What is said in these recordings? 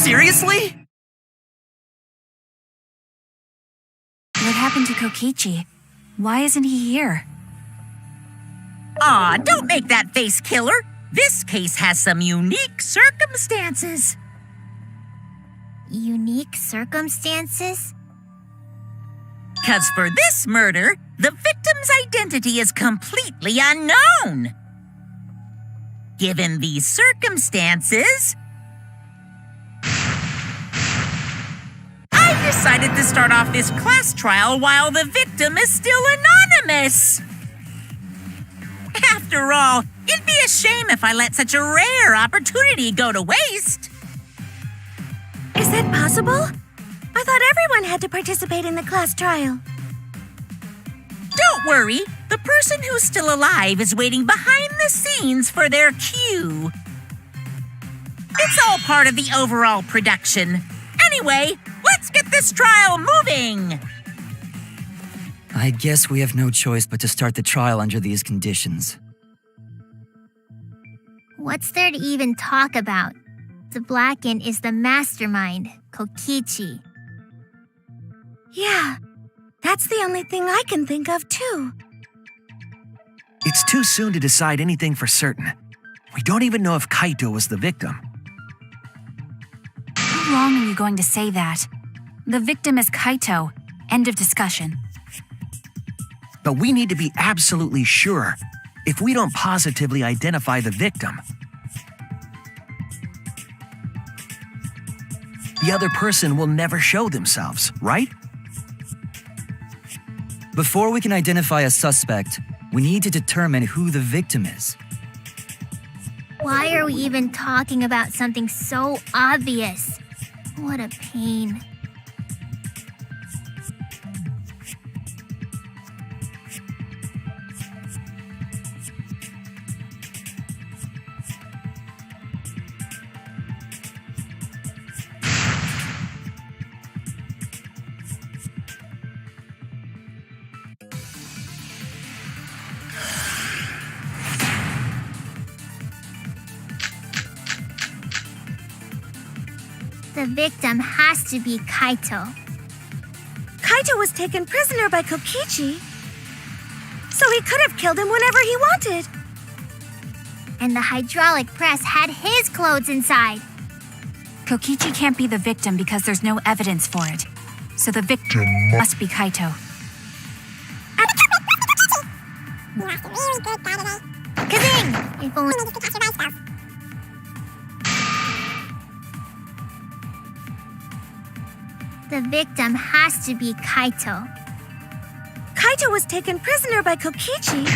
Seriously? What happened to Kokichi? Why isn't he here? Aw, don't make that face, killer. This case has some unique circumstances. Unique circumstances? 'Cause for this murder, the victim's identity is completely unknown. Given these circumstances, I decided to start off this class trial while the victim is still anonymous. After all, it'd be a shame if I let such a rare opportunity go to waste. Is that possible? I thought everyone had to participate in the class trial. Don't worry, the person who's still alive is waiting behind the scenes for their cue. It's all part of the overall production. Anyway, let's get this trial moving! I guess we have no choice but to start the trial under these conditions. What's there to even talk about? The Blackened is the mastermind, Kokichi. Yeah, that's the only thing I can think of, too. It's too soon to decide anything for certain. We don't even know if Kaito was the victim. How long are you going to say that? The victim is Kaito. End of discussion. But we need to be absolutely sure. If we don't positively identify the victim, the other person will never show themselves, right? Before we can identify a suspect, we need to determine who the victim is. Why are we even talking about something so obvious? What a pain. The victim has to be Kaito. Kaito was taken prisoner by Kokichi, so he could have killed him whenever he wanted. And the hydraulic press had his clothes inside. Kokichi can't be the victim because there's no evidence for it. So the victim must be Kaito. Kazing! If only... The victim has to be Kaito. Kaito was taken prisoner by Kokichi,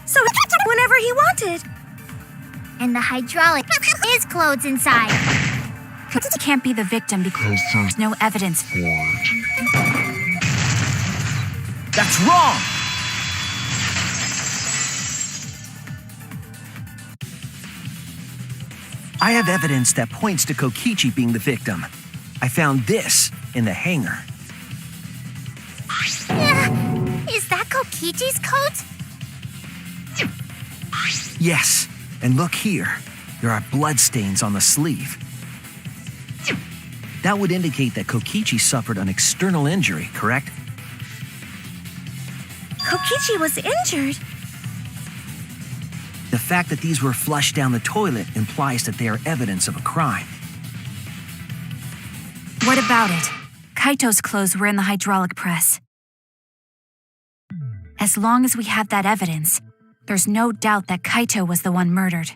so he could whenever he wanted. And the hydraulic his clothes inside. Kokichi can't be the victim because there's no evidence for it. That's wrong! I have evidence that points to Kokichi being the victim. I found this in the hangar. Is that Kokichi's coat? Yes, and look here. There are bloodstains on the sleeve. That would indicate that Kokichi suffered an external injury, correct? Kokichi was injured. The fact that these were flushed down the toilet implies that they are evidence of a crime. What about it? Kaito's clothes were in the hydraulic press. As long as we have that evidence, there's no doubt that Kaito was the one murdered.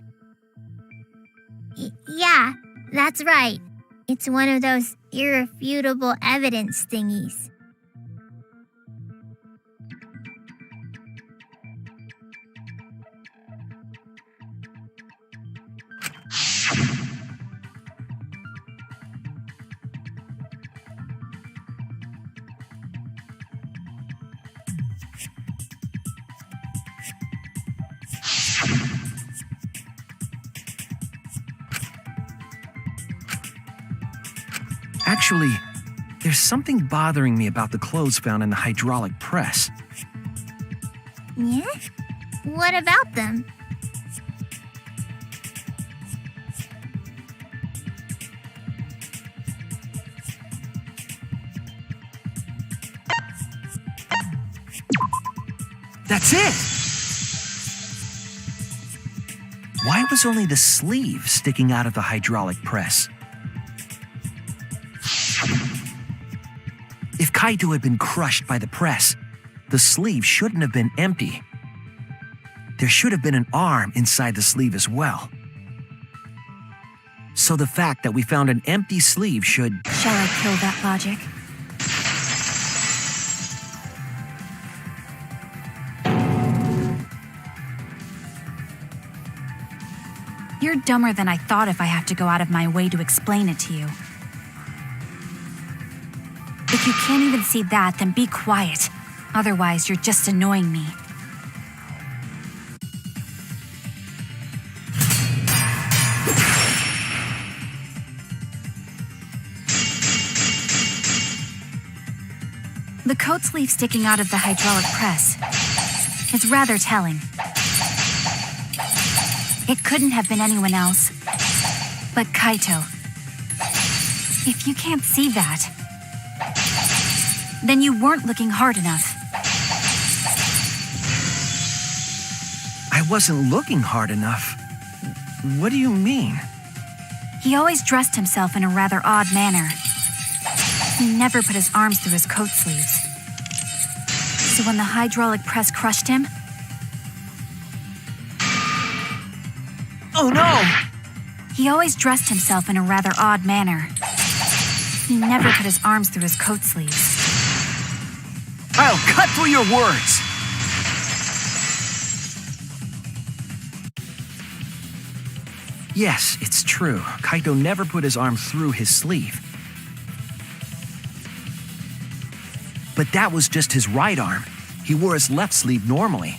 Yeah, that's right. It's one of those irrefutable evidence thingies. Actually, there's something bothering me about the clothes found in the hydraulic press. Yeah? What about them? That's it! Why was only the sleeve sticking out of the hydraulic press? If Kaito had been crushed by the press, the sleeve shouldn't have been empty. There should have been an arm inside the sleeve as well. So the fact that we found an empty sleeve should... Shall I kill that logic? You're dumber than I thought if I have to go out of my way to explain it to you. If you can't even see that, then be quiet. Otherwise, you're just annoying me. The coat sleeve sticking out of the hydraulic press is rather telling. It couldn't have been anyone else but Kaito. If you can't see that, then you weren't looking hard enough. I wasn't looking hard enough. What do you mean? He always dressed himself in a rather odd manner. He never put his arms through his coat sleeves. So when the hydraulic press crushed him... Oh no! He always dressed himself in a rather odd manner. He never put his arms through his coat sleeves. I'll cut through your words! Yes, it's true. Kaito never put his arm through his sleeve. But that was just his right arm. He wore his left sleeve normally.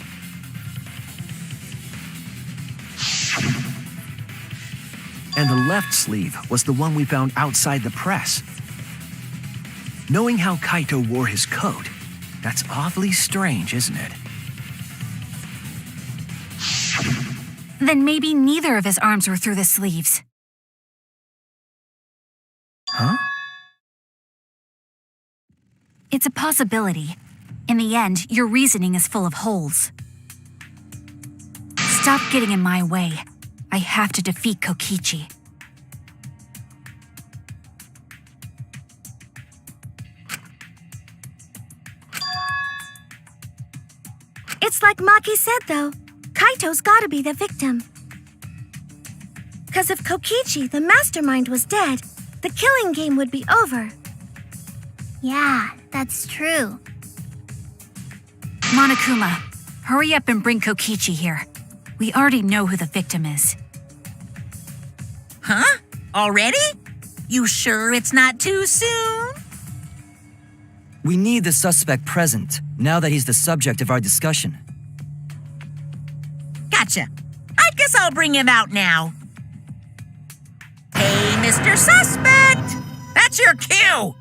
And the left sleeve was the one we found outside the press. Knowing how Kaito wore his coat, that's awfully strange, isn't it? Then maybe neither of his arms were through the sleeves. Huh? It's a possibility. In the end, your reasoning is full of holes. Stop getting in my way. I have to defeat Kokichi. It's like Maki said, though. Kaito's gotta be the victim. 'Cause if Kokichi, the mastermind, was dead, the killing game would be over. Yeah, that's true. Monokuma, hurry up and bring Kokichi here. We already know who the victim is. Huh? Already? You sure it's not too soon? We need the suspect present, now that he's the subject of our discussion. Gotcha. I guess I'll bring him out now. Hey, Mr. Suspect! That's your cue!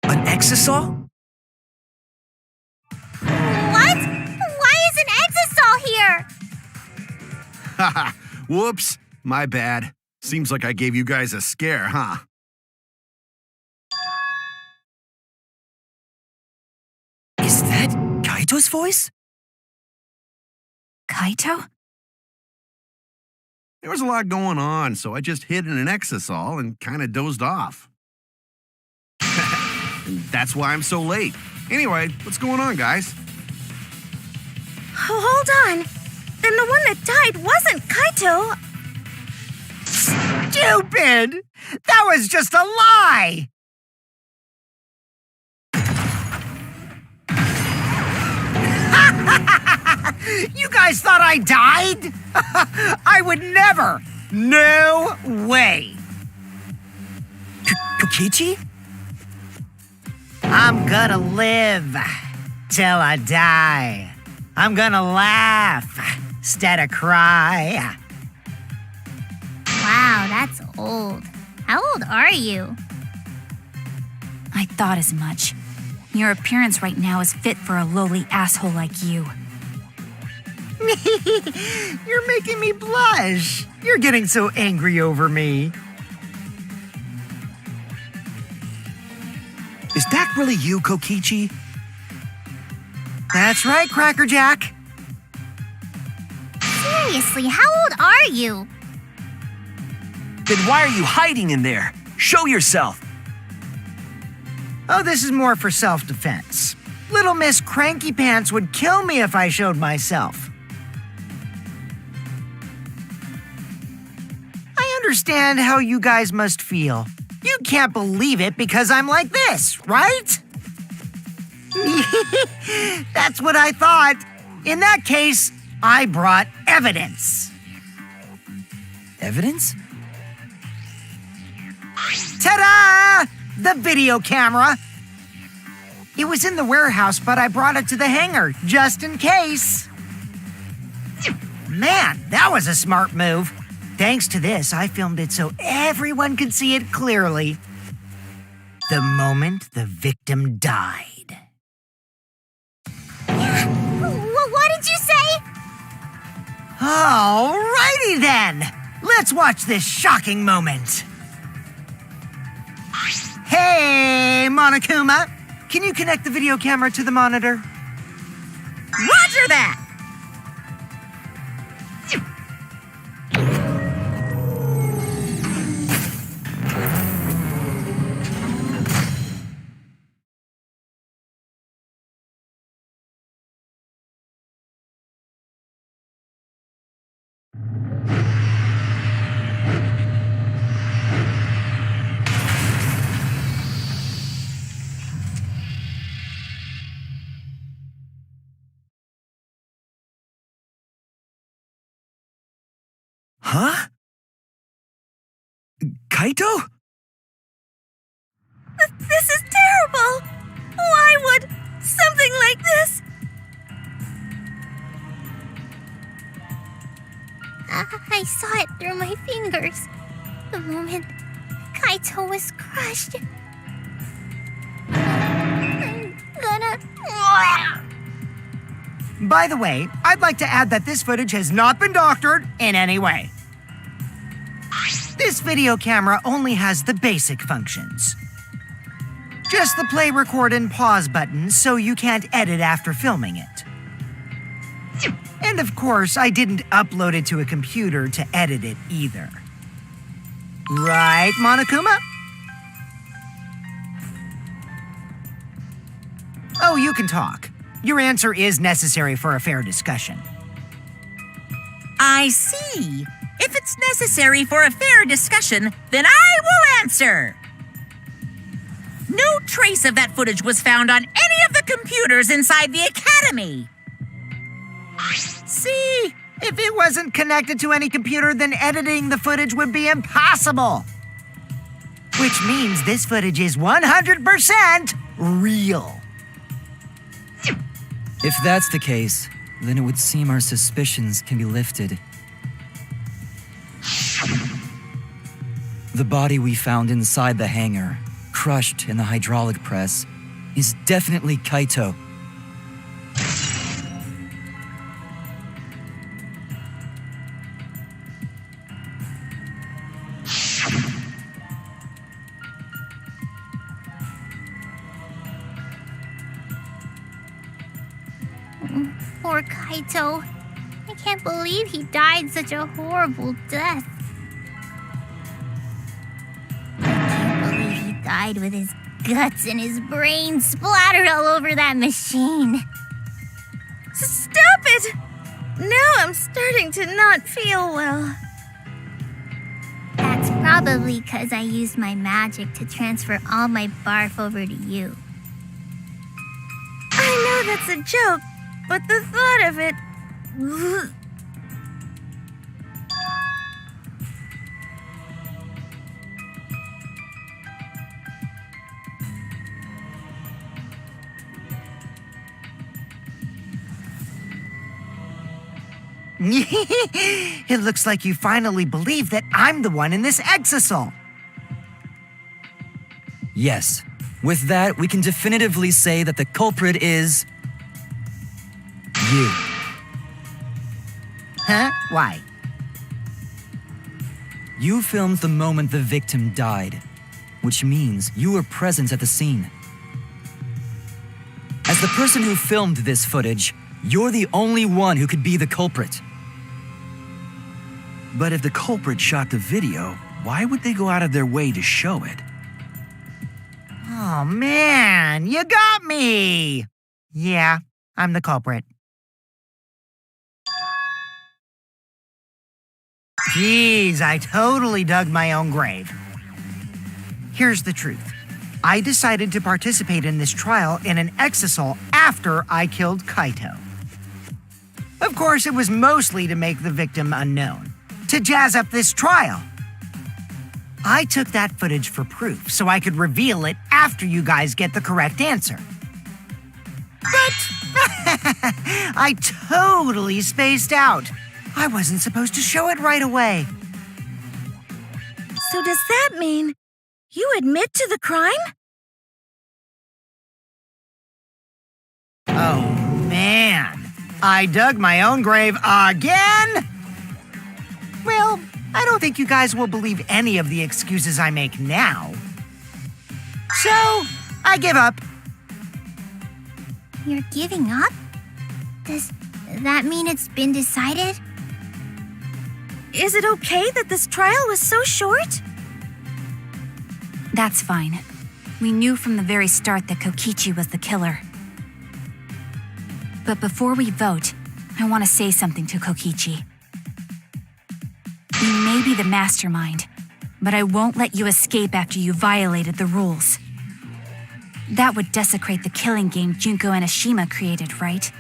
An exisal? What? Why is an exisal here? Haha, whoops, my bad. Seems like I gave you guys a scare, huh? Is that Kaito's voice? Kaito? There was a lot going on, so I just hid in an exisal and kind of dozed off. And that's why I'm so late. Anyway, what's going on, guys? Oh, hold on. Then the one that died wasn't Kaito. Stupid! That was just a lie! You guys thought I died? I would never! No way! Kokichi? I'm gonna live till I die. I'm gonna laugh instead of cry. Wow, that's old. How old are you? I thought as much. Your appearance right now is fit for a lowly asshole like you. You're making me blush. You're getting so angry over me. Is that really you, Kokichi? That's right, Cracker Jack. Seriously, how old are you? Then why are you hiding in there? Show yourself. Oh, this is more for self-defense. Little Miss Cranky Pants would kill me if I showed myself. I understand how you guys must feel. You can't believe it because I'm like this, right? That's what I thought. In that case, I brought evidence. Evidence? Ta-da! The video camera. It was in the warehouse, but I brought it to the hangar just in case. Man, that was a smart move. Thanks to this, I filmed it so everyone could see it clearly. The moment the victim died. What did you say? Alrighty then. Let's watch this shocking moment. Hey, Monokuma. Can you connect the video camera to the monitor? Roger that! Huh? Kaito? This is terrible! Why would something like this? I saw it through my fingers. The moment Kaito was crushed. I'm gonna... By the way, I'd like to add that this footage has not been doctored in any way. This video camera only has the basic functions. Just the play, record, and pause buttons so you can't edit after filming it. And of course, I didn't upload it to a computer to edit it either. Right, Monokuma? Oh, you can talk. Your answer is necessary for a fair discussion. I see. If it's necessary for a fair discussion, then I will answer. No trace of that footage was found on any of the computers inside the academy. See? If it wasn't connected to any computer, then editing the footage would be impossible. Which means this footage is 100% real. If that's the case, then it would seem our suspicions can be lifted. The body we found inside the hangar, crushed in the hydraulic press, is definitely Kaito. Poor Kaito. I can't believe he died such a horrible death. I can't believe he died with his guts and his brains splattered all over that machine. Stop it! Now I'm starting to not feel well. That's probably because I used my magic to transfer all my barf over to you. I know that's a joke, but the thought of it... It looks like you finally believe that I'm the one in this exisal. Yes. With that, we can definitively say that the culprit is... you. Huh? Why? You filmed the moment the victim died, which means you were present at the scene. As the person who filmed this footage, you're the only one who could be the culprit. But if the culprit shot the video, why would they go out of their way to show it? Oh man, you got me! Yeah, I'm the culprit. Jeez, I totally dug my own grave. Here's the truth. I decided to participate in this trial in an exisal after I killed Kaito. Of course, it was mostly to make the victim unknown, to jazz up this trial. I took that footage for proof so I could reveal it after you guys get the correct answer. But I totally spaced out. I wasn't supposed to show it right away. So does that mean you admit to the crime? Oh, man. I dug my own grave again? Well, I don't think you guys will believe any of the excuses I make now. So, I give up. You're giving up? Does that mean it's been decided? Is it okay that this trial was so short? That's fine. We knew from the very start that Kokichi was the killer. But before we vote, I want to say something to Kokichi. You may be the mastermind, but I won't let you escape after you violated the rules. That would desecrate the killing game Junko Enoshima created, right?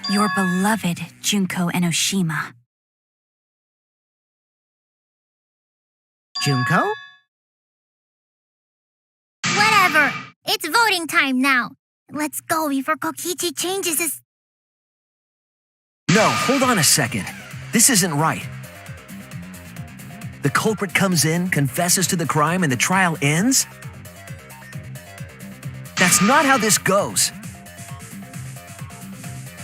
Your beloved Junko Enoshima. Junko? Whatever. It's voting time now. Let's go before Kokichi changes his... No, hold on a second. This isn't right. The culprit comes in, confesses to the crime, and the trial ends? That's not how this goes.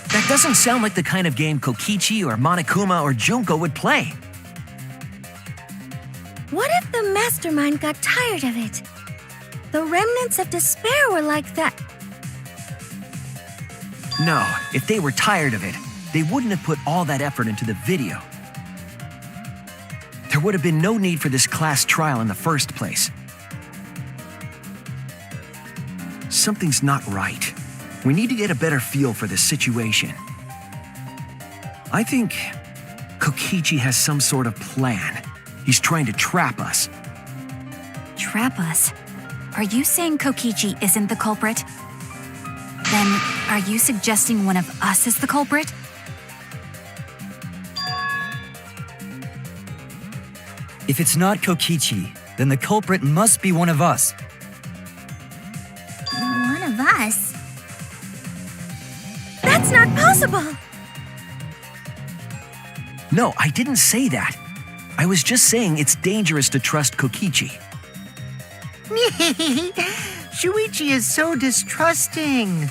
That doesn't sound like the kind of game Kokichi or Monokuma or Junko would play. What if the mastermind got tired of it? The remnants of despair were like that. No, if they were tired of it, they wouldn't have put all that effort into the video. There would have been no need for this class trial in the first place. Something's not right. We need to get a better feel for this situation. I think Kokichi has some sort of plan. He's trying to trap us. Trap us? Are you saying Kokichi isn't the culprit? Then, are you suggesting one of us is the culprit? If it's not Kokichi, then the culprit must be one of us. One of us? That's not possible! No, I didn't say that. I was just saying it's dangerous to trust Kokichi. Shuichi is so distrusting.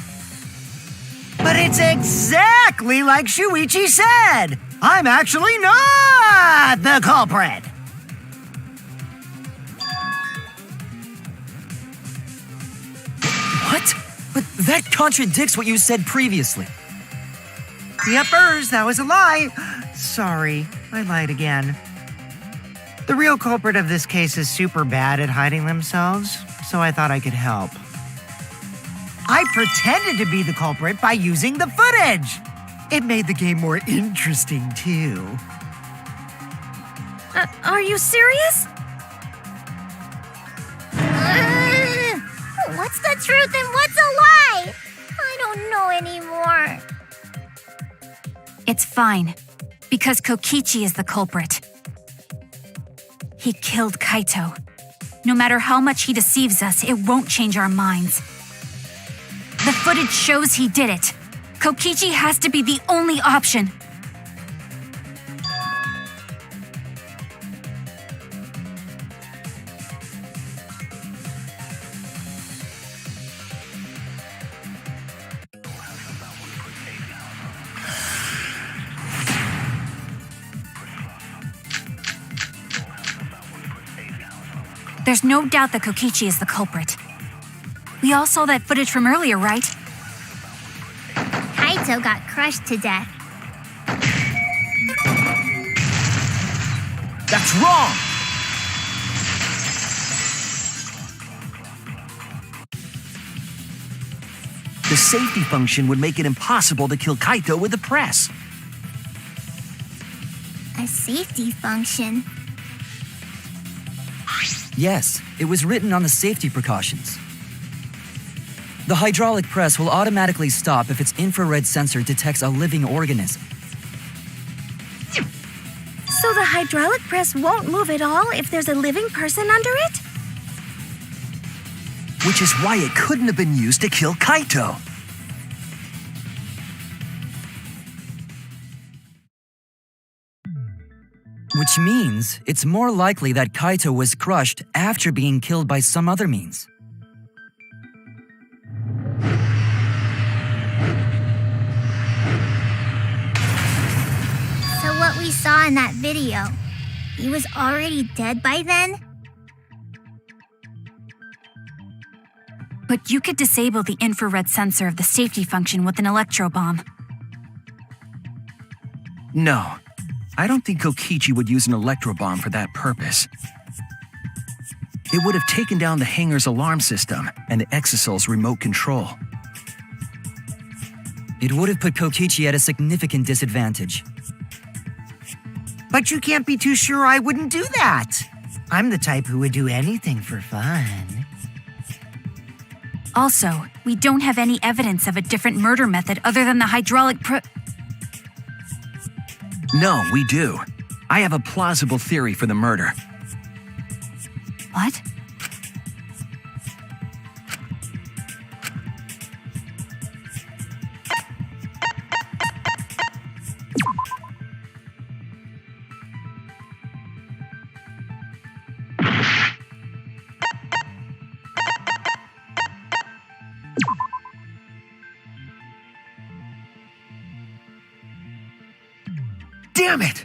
But it's exactly like Shuichi said! I'm actually not the culprit! What? But that contradicts what you said previously. Yuppers, that was a lie. Sorry, I lied again. The real culprit of this case is super bad at hiding themselves, so I thought I could help. I pretended to be the culprit by using the footage. It made the game more interesting, too. Are you serious? What's the truth and what's a lie? I don't know anymore. It's fine, because Kokichi is the culprit. He killed Kaito. No matter how much he deceives us, it won't change our minds. The footage shows he did it. Kokichi has to be the only option. There's no doubt that Kokichi is the culprit. We all saw that footage from earlier, right? Kaito got crushed to death. That's wrong! The safety function would make it impossible to kill Kaito with the press. A safety function. Yes, it was written on the safety precautions. The hydraulic press will automatically stop if its infrared sensor detects a living organism. So the hydraulic press won't move at all if there's a living person under it? Which is why it couldn't have been used to kill Kaito. Which means it's more likely that Kaito was crushed after being killed by some other means. So what we saw in that video, he was already dead by then? But you could disable the infrared sensor of the safety function with an electro bomb. No, I don't think Kokichi would use an electro bomb for that purpose. It would have taken down the hangar's alarm system and the Exosoul's remote control. It would have put Kokichi at a significant disadvantage. But you can't be too sure I wouldn't do that. I'm the type who would do anything for fun. Also, we don't have any evidence of a different murder method other than the hydraulic No, we do. I have a plausible theory for the murder. What? Damn it!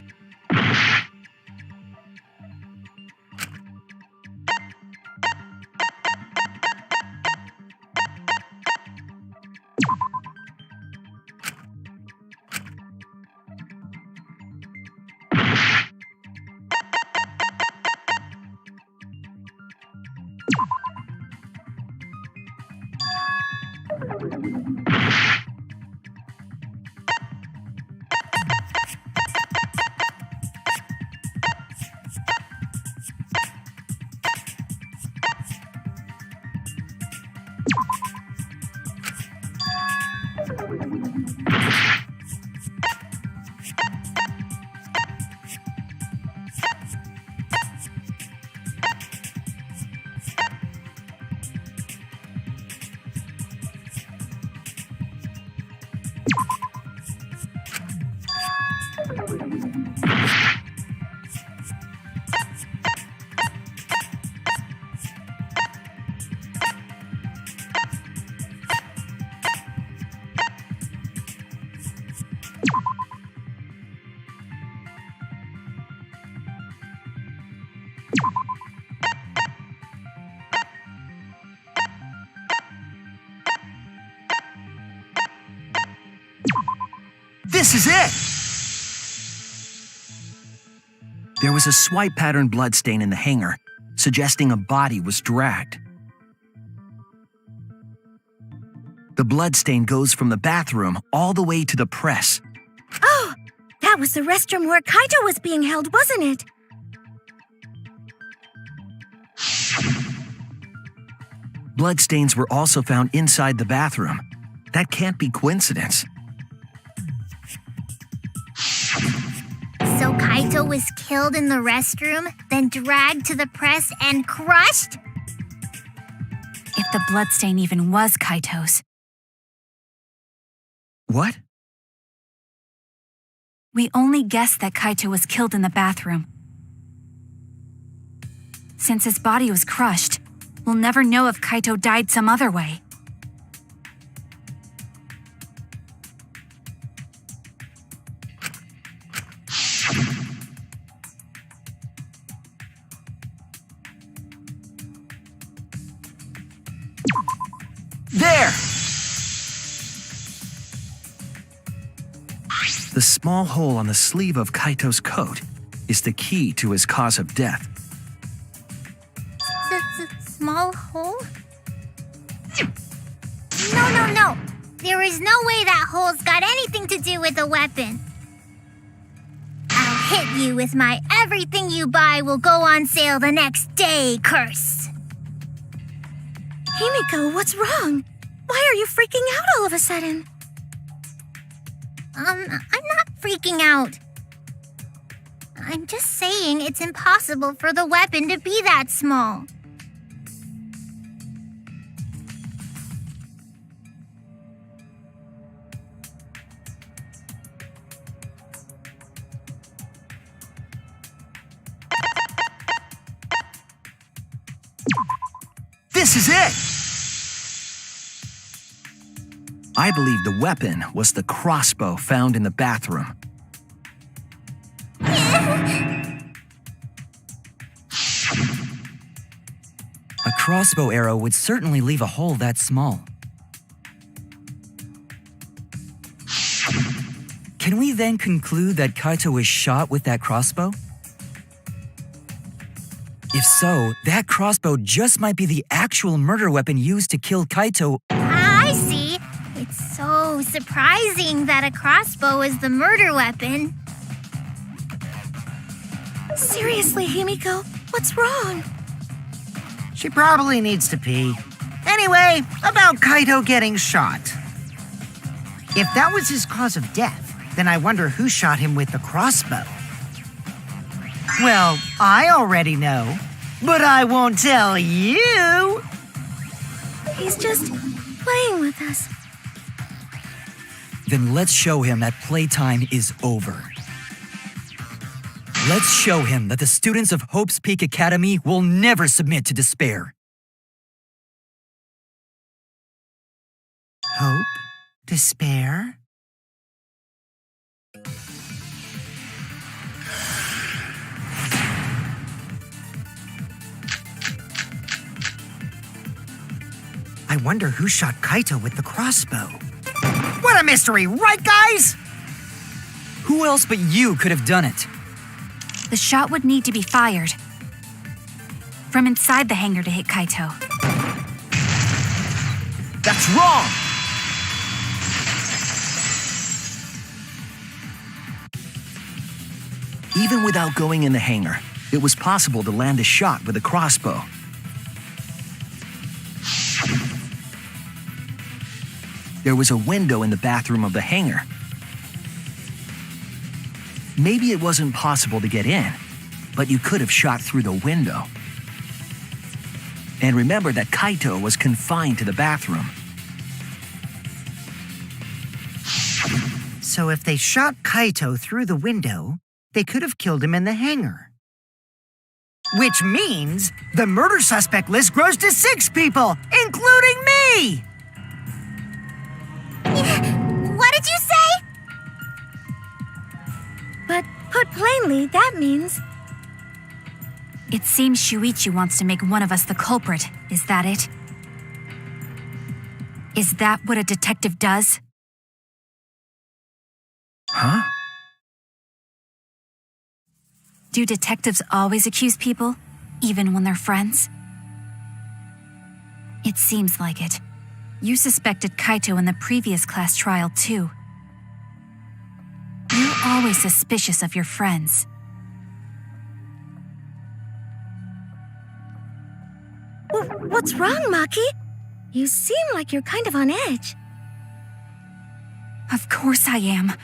This is it! There was a swipe pattern bloodstain in the hangar, suggesting a body was dragged. The bloodstain goes from the bathroom all the way to the press. Oh, that was the restroom where Kaito was being held, wasn't it? Bloodstains were also found inside the bathroom. That can't be coincidence. So Kaito was killed in the restroom, then dragged to the press and crushed? If the bloodstain even was Kaito's. What? We only guessed that Kaito was killed in the bathroom. Since his body was crushed, we'll never know if Kaito died some other way. There! The small hole on the sleeve of Kaito's coat is the key to his cause of death. Small hole? No. There is no way that hole's got anything to do with the weapon. I'll hit you with my everything you buy will go on sale the next day curse. Himiko, what's wrong? Why are you freaking out all of a sudden? I'm not freaking out. I'm just saying it's impossible for the weapon to be that small. This is it! I believe the weapon was the crossbow found in the bathroom. A crossbow arrow would certainly leave a hole that small. Can we then conclude that Kaito was shot with that crossbow? If so, that crossbow just might be the actual murder weapon used to kill Kaito. I see. It's so surprising that a crossbow is the murder weapon. Seriously, Himiko, what's wrong? She probably needs to pee. Anyway, about Kaito getting shot. If that was his cause of death, then I wonder who shot him with the crossbow. Well, I already know, but I won't tell you. He's just playing with us. Then let's show him that playtime is over. Let's show him that the students of Hope's Peak Academy will never submit to despair. Hope? Despair? I wonder who shot Kaito with the crossbow. What a mystery, right, guys? Who else but you could have done it? The shot would need to be fired from inside the hangar to hit Kaito. That's wrong! Even without going in the hangar, it was possible to land a shot with a crossbow. There was a window in the bathroom of the hangar. Maybe it wasn't possible to get in, but you could have shot through the window. And remember that Kaito was confined to the bathroom. So if they shot Kaito through the window, they could have killed him in the hangar. Which means the murder suspect list grows to 6 people, including me! What did you say? But put plainly, that means... It seems Shuichi wants to make one of us the culprit. Is that it? Is that what a detective does? Huh? Do detectives always accuse people, even when they're friends? It seems like it. You suspected Kaito in the previous class trial, too. You're always suspicious of your friends. What's wrong, Maki? You seem like you're kind of on edge. Of course I am.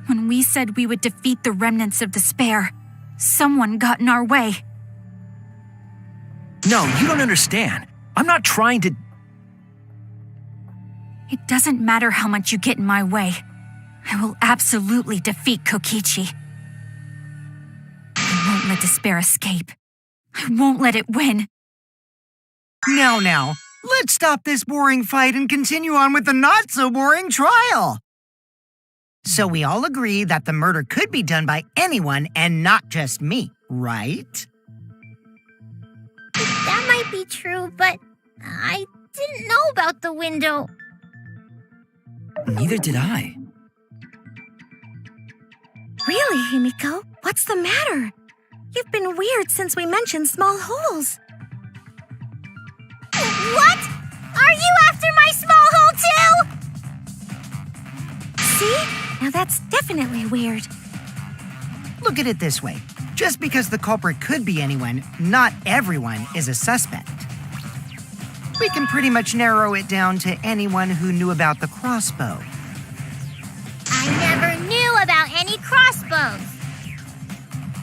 When we said we would defeat the remnants of despair, someone got in our way. No, you don't understand. I'm not trying to... It doesn't matter how much you get in my way. I will absolutely defeat Kokichi. I won't let despair escape. I won't let it win. Now, let's stop this boring fight and continue on with the not-so-boring trial. So we all agree that the murder could be done by anyone and not just me, right? That might be true, but I didn't know about the window. Neither did I. Really, Himiko? What's the matter? You've been weird since we mentioned small holes. What? Are you after my small hole too? See? Now that's definitely weird. Look at it this way. Just because the culprit could be anyone, not everyone is a suspect. We can pretty much narrow it down to anyone who knew about the crossbow. I never knew about any crossbows.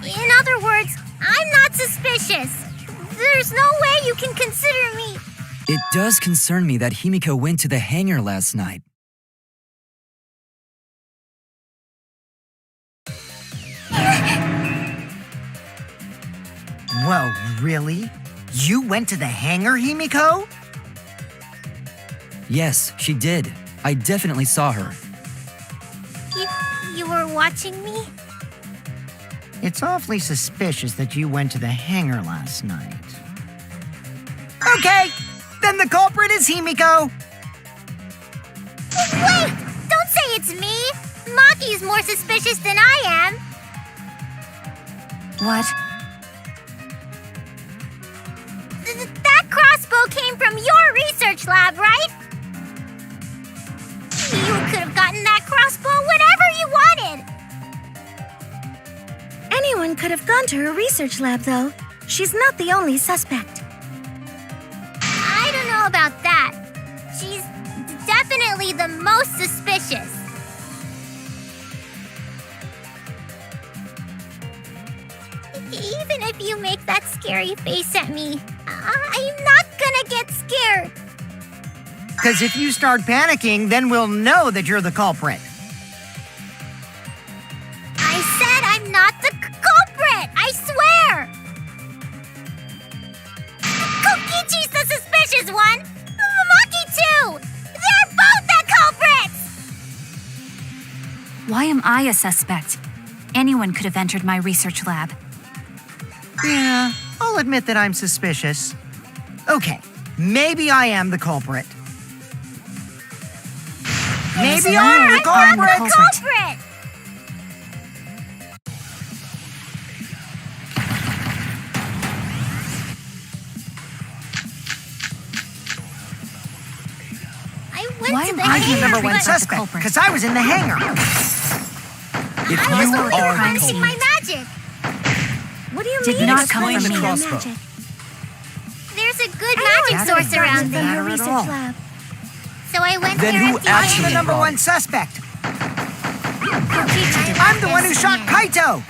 In other words, I'm not suspicious. There's no way you can consider me. It does concern me that Himiko went to the hangar last night. Whoa, really? You went to the hangar, Himiko? Yes, she did. I definitely saw her. You were watching me? It's awfully suspicious that you went to the hangar last night. Okay, then the culprit is Himiko. Wait! Don't say it's me! Maki's more suspicious than I am. What? That crossbow came from your research lab, right? You could have gotten that crossbow whenever you wanted. Anyone could have gone to her research lab, though. She's not the only suspect. I don't know about that. She's definitely the most suspicious. Even if you make that scary face at me, I'm not gonna get scared. Because if you start panicking, then we'll know that you're the culprit. I said I'm not the culprit! I swear! Kokichi's the suspicious one! Maki too! They're both the culprits! Why am I a suspect? Anyone could have entered my research lab. Yeah, I'll admit that I'm suspicious. Okay, maybe I am the culprit. Maybe I'm the I'm the culprit! Culprit! I went Why to am the I the hangar, Number one but suspect, culprit? because I was in the hangar. If I was you only are the practicing my culprit, magic. What do you Did mean? not explain come from your me. Crossbow. magic? There's a good I know magic source around from there. her Matter at research all. lab. So I went Then there who empty-handed. I'm actually the number brought one it? suspect. Kokichi did I'm the one who this shot man. Kaito.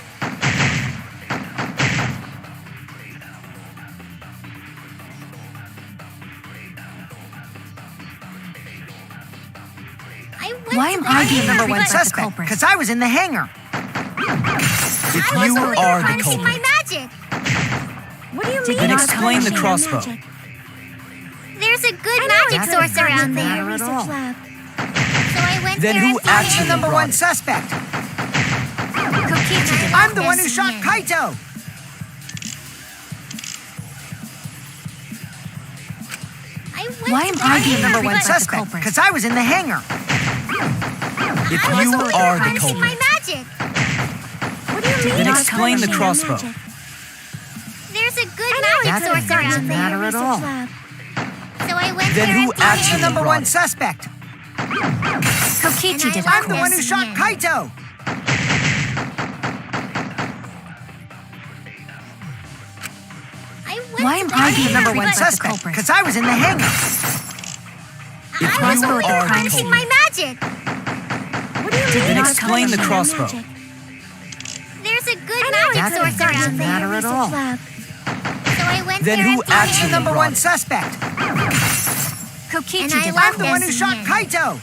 I went Why to am the I the hangar, Number one but- suspect, culprit? because I was in the hangar. if I was you only are the practicing my culprit, magic. What do you Did mean? not explain the explaining your crossbow. magic? There's a good I know magic it source comes around from her there. research lab. So I went Then there who empty-handed. actually The number brought one it? suspect. Kokichi did I'm the this one who shot man. Kaito. I went Why to am the I the hangar, Number one but suspect, culprit? because I was in the hangar. If I was you only are the practicing my culprit, magic. What do you mean? then not explain the come from crossbow. Magic? There's a good I know magic it source comes around from there. Matter her at research all. lab. So I went Then there who empty-handed. actually Number brought one it? suspect. Kokichi And did I I'm the love one this who shot man. Kaito. I went Why to am the I the hangar, Number one but- suspect, culprit? because I was in the hangar. If I was you only are the practicing my culprit, magic. What do you Did mean? not explain the explaining your crossbow. magic? There's a good I know magic it source comes around from there. Matter her at research all. lab. So I went Then there who empty-handed. actually Number brought one it? suspect. Kokichi And I did love I'm the one who this shot man. Kaito.